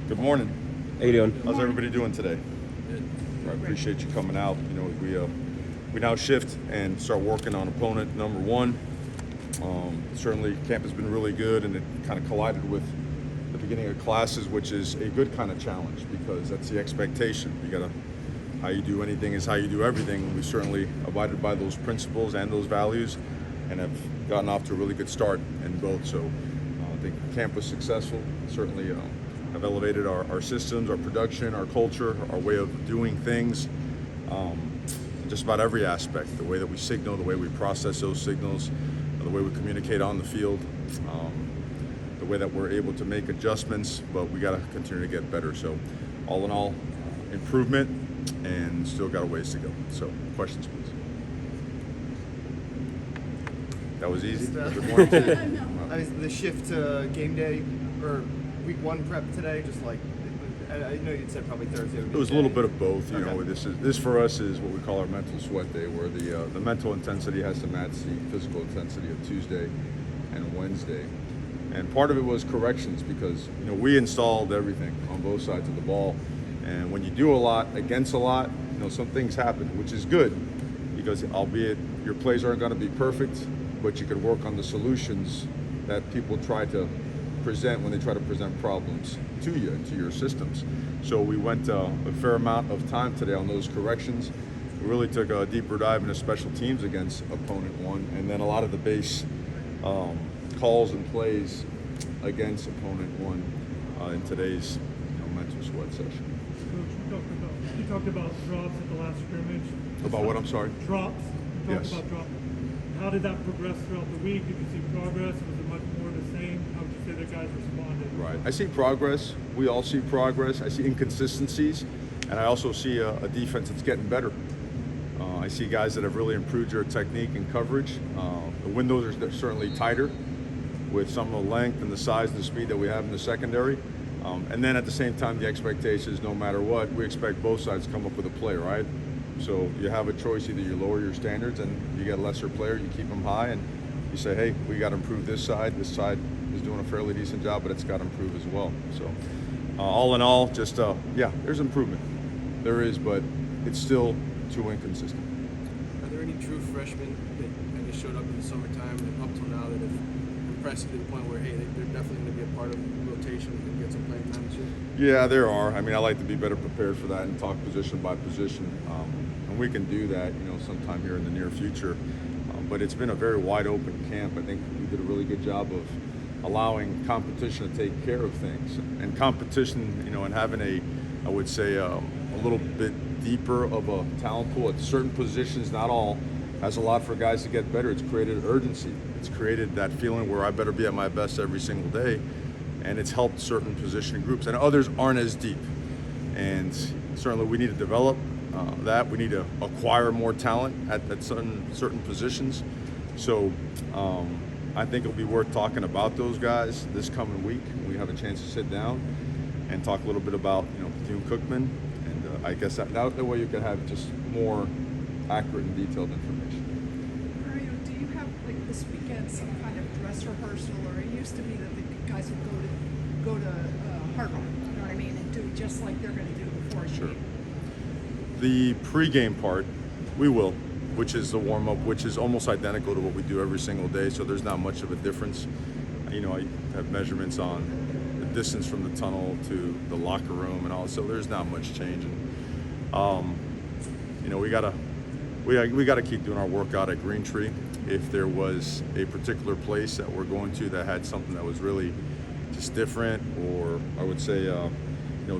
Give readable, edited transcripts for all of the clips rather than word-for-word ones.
Good morning. How you doing? How's everybody doing today? I appreciate you coming out. You know, we now shift and start working on opponent number one. Certainly, camp has been really good, and it kind of collided with the beginning of classes, which is a good kind of challenge because that's the expectation. How you do anything is how you do everything. We certainly abided by those principles and those values, and have gotten off to a really good start in both. So I think camp was successful. Certainly have elevated our systems, our production, our culture, our way of doing things, just about every aspect. The way that we signal, the way we process those signals, the way we communicate on the field, the way that we're able to make adjustments, but we got to continue to get better. So all in all, improvement, and still got a ways to go. So questions, please. That was easy. Good morning to you. The shift to game day or week one prep today, just like I know you'd said probably Thursday. It was a little bit of both. You Okay. know, this for us is what we call our mental sweat day, where the mental intensity has to match the physical intensity of Tuesday and Wednesday. And part of it was corrections because we installed everything on both sides of the ball. And when you do a lot against a lot, some things happen, which is good because albeit your plays aren't going to be perfect, but you can work on the solutions that people try to present when they try to present problems to you and to your systems. So we went a fair amount of time today on those corrections. We really took a deeper dive into special teams against opponent one, and then a lot of the base calls and plays against opponent one in today's mental sweat session. Coach, you talked about drops at the last scrimmage. About what, I'm sorry? Drops. You talked Yes. about drops. How did that progress throughout the week? Did you see progress? Was it much more the same? How would you say the guys responded? Right. I see progress. We all see progress. I see inconsistencies, and I also see a defense that's getting better. I see guys that have really improved their technique and coverage. The windows are certainly tighter with some of the length and the size and the speed that we have in the secondary. And then at the same time, the expectation is no matter what, we expect both sides to come up with a play, right? So you have a choice, either you lower your standards and you get a lesser player, you keep them high, and you say, hey, we got to improve this side. This side is doing a fairly decent job, but it's got to improve as well. So all in all, just, there's improvement. There is, but it's still too inconsistent. Are there any true freshmen that I guess showed up in the summertime and up till now that have impressed you to the point where, hey, they're definitely going to be a part of the rotation and get some playing time this year? Yeah, there are. I mean, I like to be better prepared for that and talk position by position. And we can do that, sometime here in the near future. But it's been a very wide open camp. I think we did a really good job of allowing competition to take care of things. And competition, and having I would say, a little bit deeper of a talent pool at certain positions, not all, has a lot for guys to get better. It's created urgency. It's created that feeling where I better be at my best every single day. And it's helped certain position groups. And others aren't as deep. And certainly we need to develop that. We need to acquire more talent at certain positions. So I think it'll be worth talking about those guys this coming week. We have a chance to sit down and talk a little bit about Bethune Cookman. And I guess that way you can have just more accurate and detailed information. Mario, do you have this weekend some kind of dress rehearsal, or it used to be that the guys would go to Hard Rock, you know what I mean, and do just like they're going to do before a Sure. game? The pregame part, we will, which is the warm-up, which is almost identical to what we do every single day, so there's not much of a difference. I have measurements on the distance from the tunnel to the locker room and all, so there's not much changing. We gotta keep doing our workout at Green Tree. If there was a particular place that we're going to that had something that was really just different, or I would say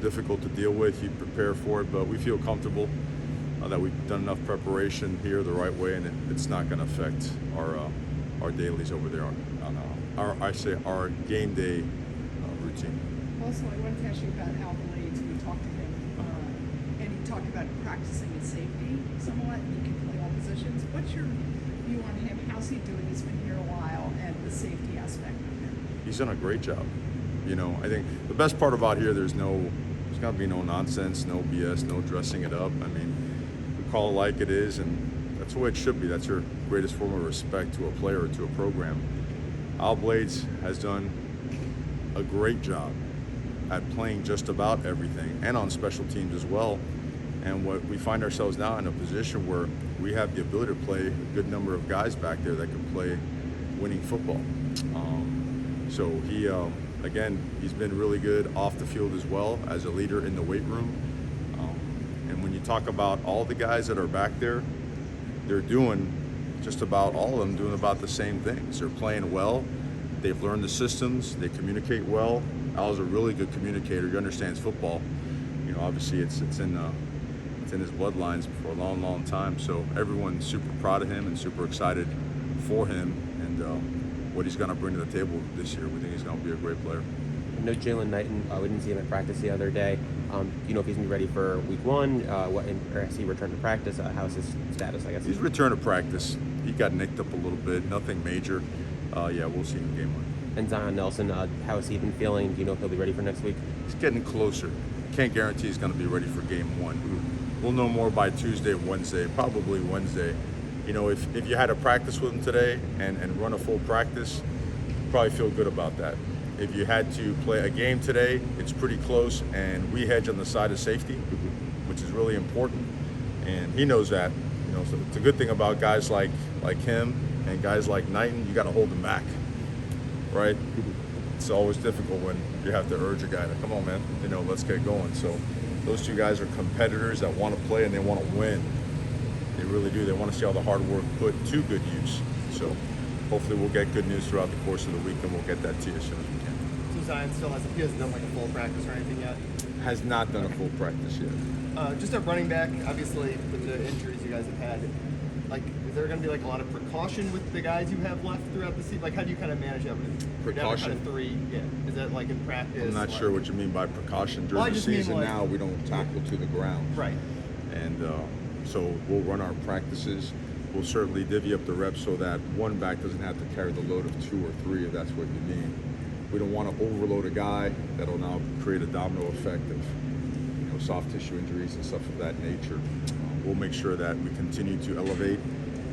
difficult to deal with, you prepare for it, but we feel comfortable that we've done enough preparation here the right way, and it's not going to affect our dailies over there on our game day routine. Also, I wanted to ask you about Al Blades. We talked to him, and he talked about practicing in safety somewhat, and he can play all positions. What's your view on him? How's he doing? He's been here a while, and the safety aspect of him. He's done a great job. I think the best part about here, there's going to be no nonsense, no BS, no dressing it up. I mean, we call it like it is, and that's the way it should be. That's your greatest form of respect to a player or to a program. Al Blades has done a great job at playing just about everything and on special teams as well. And what we find ourselves now in a position where we have the ability to play a good number of guys back there that can play winning football. So he, again, he's been really good off the field as well as a leader in the weight room. And when you talk about all the guys that are back there, they're doing just about all of them doing about the same things. They're playing well. They've learned the systems. They communicate well. Al's a really good communicator. He understands football. You know, obviously it's in his bloodlines for a long, long time. So everyone's super proud of him and super excited for him and what he's going to bring to the table this year. We think he's going to be a great player. No Jalen Knighton. We didn't see him at practice the other day. Do you know if he's going to be ready for week one? Or has he returned to practice? How's his status, I guess? He's returned to practice. He got nicked up a little bit. Nothing major. Yeah, we'll see him game one. And Zion Nelson, how has he been feeling? Do you know if he'll be ready for next week? He's getting closer. Can't guarantee he's going to be ready for game one. We'll know more by Tuesday, Wednesday, probably Wednesday. You know, if you had to practice with him today and run a full practice, you probably feel good about that. If you had to play a game today, it's pretty close, and we hedge on the side of safety, which is really important, and he knows that. You know, so it's a good thing about guys like him and guys like Knighton. You got to hold them back, right? It's always difficult when you have to urge a guy to come on, man. You know, let's get going. So those two guys are competitors that want to play and they want to win. They really do. They want to see all the hard work put to good use. So hopefully we'll get good news throughout the course of the week, and we'll get that to you as soon as we can. So Zion still he hasn't done like a full practice or anything yet. Has not done a full practice yet. Just at running back, obviously with the injuries you guys have had, like is there going to be like a lot of precaution with the guys you have left throughout the season? Like how do you kind of manage that? Precaution? Kind of three, yeah. Is that like in practice? I'm not sure what you mean by precaution. During Well, I the just mean, season like- now, we don't tackle to the ground. Right. And so we'll run our practices. We'll certainly divvy up the reps so that one back doesn't have to carry the load of two or three, if that's what you mean. We don't want to overload a guy that'll now create a domino effect of soft tissue injuries and stuff of that nature. We'll make sure that we continue to elevate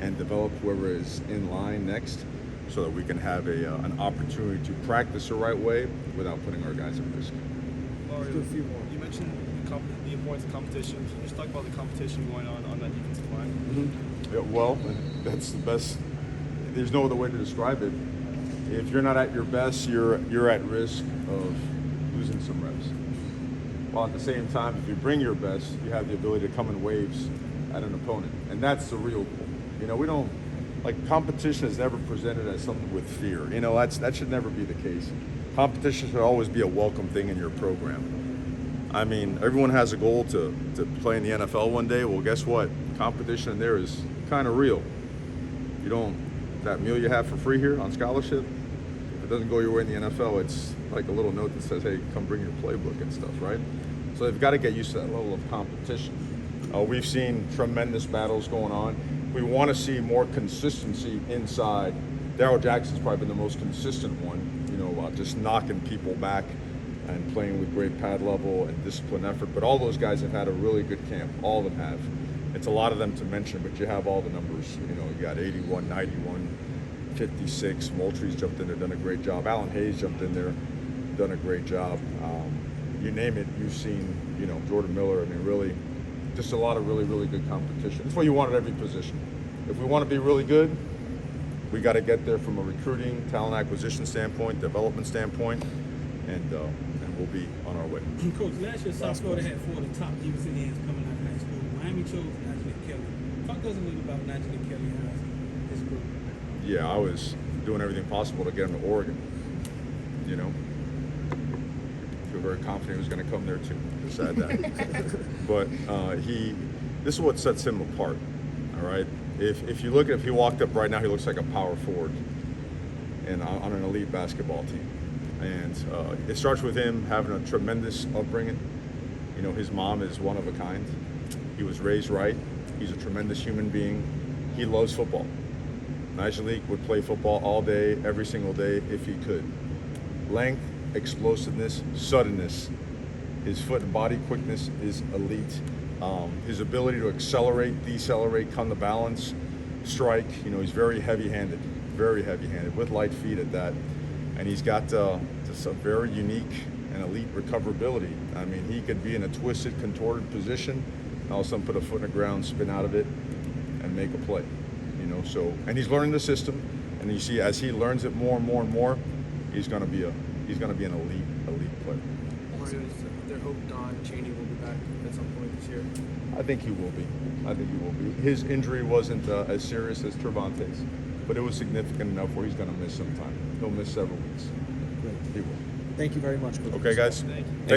and develop whoever is in line next so that we can have an opportunity to practice the right way without putting our guys at risk. Mario, you mentioned the importance of competition. Can you just talk about the competition going on that defensive line? Yeah, well, that's the best. There's no other way to describe it. If you're not at your best, you're at risk of losing some reps. While at the same time, if you bring your best, you have the ability to come in waves at an opponent, and that's the real goal. We don't competition is never presented as something with fear. That should never be the case. Competition should always be a welcome thing in your program. I mean, everyone has a goal to play in the NFL one day. Well, guess what? Competition in there is kind of real. That meal you have for free here on scholarship, if it doesn't go your way in the NFL, it's like a little note that says, hey, come bring your playbook and stuff, right? So they've got to get used to that level of competition. We've seen tremendous battles going on. We want to see more consistency inside. Darrell Jackson's probably been the most consistent one, just knocking people back and playing with great pad level and discipline effort. But all those guys have had a really good camp. All of them have. It's a lot of them to mention, but you have all the numbers. You got 81, 91, 56. Moultrie's jumped in there, done a great job. Alan Hayes jumped in there, done a great job. You name it, you've seen, Jordan Miller. I mean, really, just a lot of really, really good competition. That's what you want at every position. If we want to be really good, we got to get there from a recruiting, talent acquisition standpoint, development standpoint, and we'll be on our way. Coach, last year South Florida had 4 of the top defensive ends coming out of high school. Miami chose Najee Kelly. Talk to us a little about Najee Kelly and his group. Yeah, I was doing everything possible to get him to Oregon. Feel very confident he was going to come there too. Just add that. But this is what sets him apart. All right. If you look at, if he walked up right now, he looks like a power forward and on an elite basketball team. And it starts with him having a tremendous upbringing. His mom is one of a kind. He was raised right. He's a tremendous human being. He loves football. Najee would play football all day, every single day, if he could. Length, explosiveness, suddenness. His foot and body quickness is elite. His ability to accelerate, decelerate, come to balance, strike. He's very heavy-handed with light feet at that. And he's got just a very unique and elite recoverability. I mean, he could be in a twisted, contorted position, and all of a sudden put a foot in the ground, spin out of it, and make a play. You know, so, and he's learning the system, and you see as he learns it more and more and more, he's going to be an elite player. Mario, is there hope Don Chaney will be back at some point this year? I think he will be. His injury wasn't as serious as Cervantes, but it was significant enough where he's going to miss some time. He'll miss several weeks. Great. He will. Thank you very much, Coach. Okay, guys. Thank you. Thanks.